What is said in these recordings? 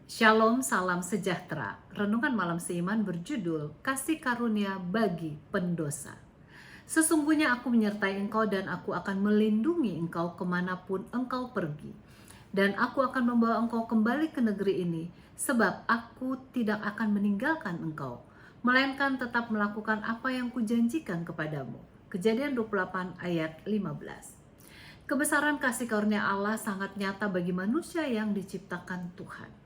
Shalom, salam sejahtera. Renungan malam seiman berjudul Kasih Karunia bagi Pendosa. Sesungguhnya aku menyertai engkau dan aku akan melindungi engkau kemanapun engkau pergi. Dan aku akan membawa engkau kembali ke negeri ini, sebab aku tidak akan meninggalkan engkau, melainkan tetap melakukan apa yang kujanjikan kepadamu. Kejadian 28 ayat 15. Kebesaran kasih karunia Allah sangat nyata bagi manusia yang diciptakan Tuhan.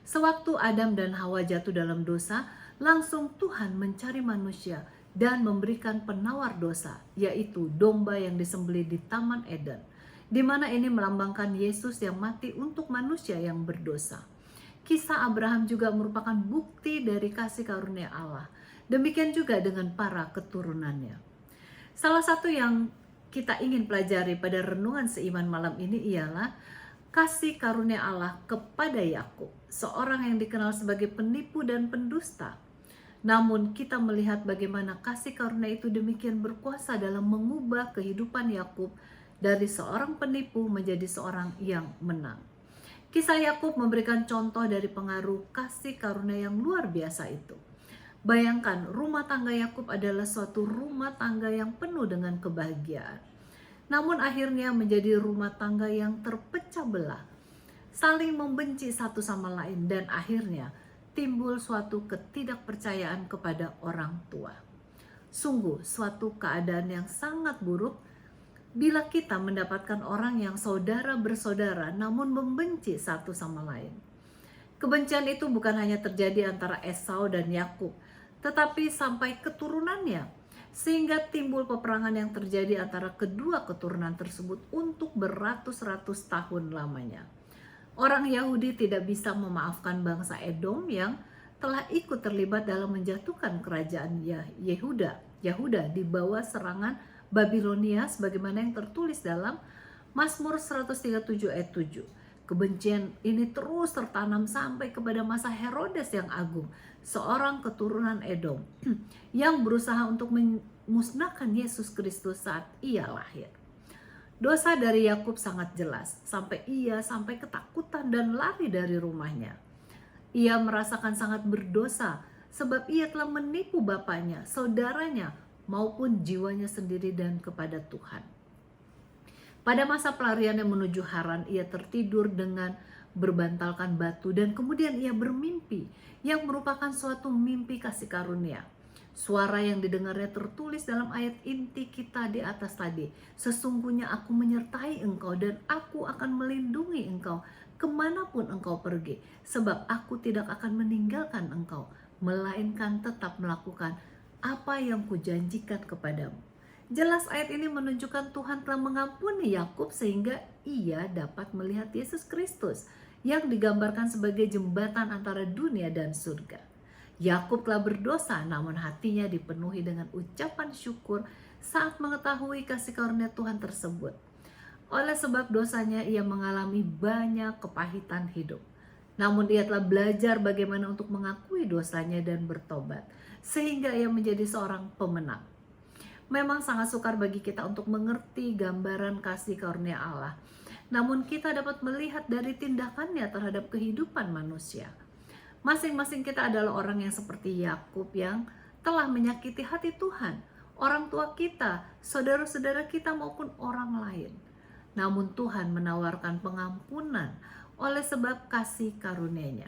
Sewaktu Adam dan Hawa jatuh dalam dosa, langsung Tuhan mencari manusia dan memberikan penawar dosa, yaitu domba yang disembelih di Taman Eden, di mana ini melambangkan Yesus yang mati untuk manusia yang berdosa. Kisah Abraham juga merupakan bukti dari kasih karunia Allah. Demikian juga dengan para keturunannya. Salah satu yang kita ingin pelajari pada renungan seiman malam ini ialah kasih karunia Allah kepada Yakub, seorang yang dikenal sebagai penipu dan pendusta. Namun kita melihat bagaimana kasih karunia itu demikian berkuasa dalam mengubah kehidupan Yakub dari seorang penipu menjadi seorang yang menang. Kisah Yakub memberikan contoh dari pengaruh kasih karunia yang luar biasa itu. Bayangkan, rumah tangga Yakub adalah suatu rumah tangga yang penuh dengan kebahagiaan. Namun akhirnya menjadi rumah tangga yang terpecah belah, saling membenci satu sama lain, dan akhirnya timbul suatu ketidakpercayaan kepada orang tua. Sungguh suatu keadaan yang sangat buruk bila kita mendapatkan orang yang saudara bersaudara namun membenci satu sama lain. Kebencian itu bukan hanya terjadi antara Esau dan Yakub, tetapi sampai keturunannya, sehingga timbul peperangan yang terjadi antara kedua keturunan tersebut untuk beratus-ratus tahun lamanya. Orang Yahudi tidak bisa memaafkan bangsa Edom yang telah ikut terlibat dalam menjatuhkan kerajaan Yehuda di bawah serangan Babilonia, sebagaimana yang tertulis dalam Mazmur 137 ayat 7. Kebencian ini terus tertanam sampai kepada masa Herodes yang agung, seorang keturunan Edom yang berusaha untuk memusnahkan Yesus Kristus saat ia lahir. Dosa dari Yakub sangat jelas, sampai ia ketakutan dan lari dari rumahnya. Ia merasakan sangat berdosa sebab ia telah menipu bapaknya, saudaranya, maupun jiwanya sendiri dan kepada Tuhan. Pada masa pelariannya menuju Haran, ia tertidur dengan berbantalkan batu dan kemudian ia bermimpi yang merupakan suatu mimpi kasih karunia. Suara yang didengarnya tertulis dalam ayat inti kita di atas tadi. Sesungguhnya aku menyertai engkau dan aku akan melindungi engkau kemanapun engkau pergi. Sebab aku tidak akan meninggalkan engkau, melainkan tetap melakukan apa yang kujanjikan kepadamu. Jelas ayat ini menunjukkan Tuhan telah mengampuni Yakub sehingga ia dapat melihat Yesus Kristus yang digambarkan sebagai jembatan antara dunia dan surga. Yakub telah berdosa, namun hatinya dipenuhi dengan ucapan syukur saat mengetahui kasih karunia Tuhan tersebut. Oleh sebab dosanya ia mengalami banyak kepahitan hidup. Namun ia telah belajar bagaimana untuk mengakui dosanya dan bertobat, sehingga ia menjadi seorang pemenang. Memang sangat sukar bagi kita untuk mengerti gambaran kasih karunia Allah. Namun kita dapat melihat dari tindakannya terhadap kehidupan manusia. Masing-masing kita adalah orang yang seperti Yakub yang telah menyakiti hati Tuhan, orang tua kita, saudara-saudara kita maupun orang lain. Namun Tuhan menawarkan pengampunan oleh sebab kasih karunia-Nya.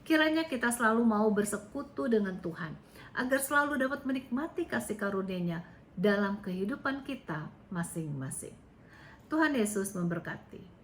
Kiranya kita selalu mau bersekutu dengan Tuhan, agar selalu dapat menikmati kasih karunia-Nya dalam kehidupan kita masing-masing. Tuhan Yesus memberkati.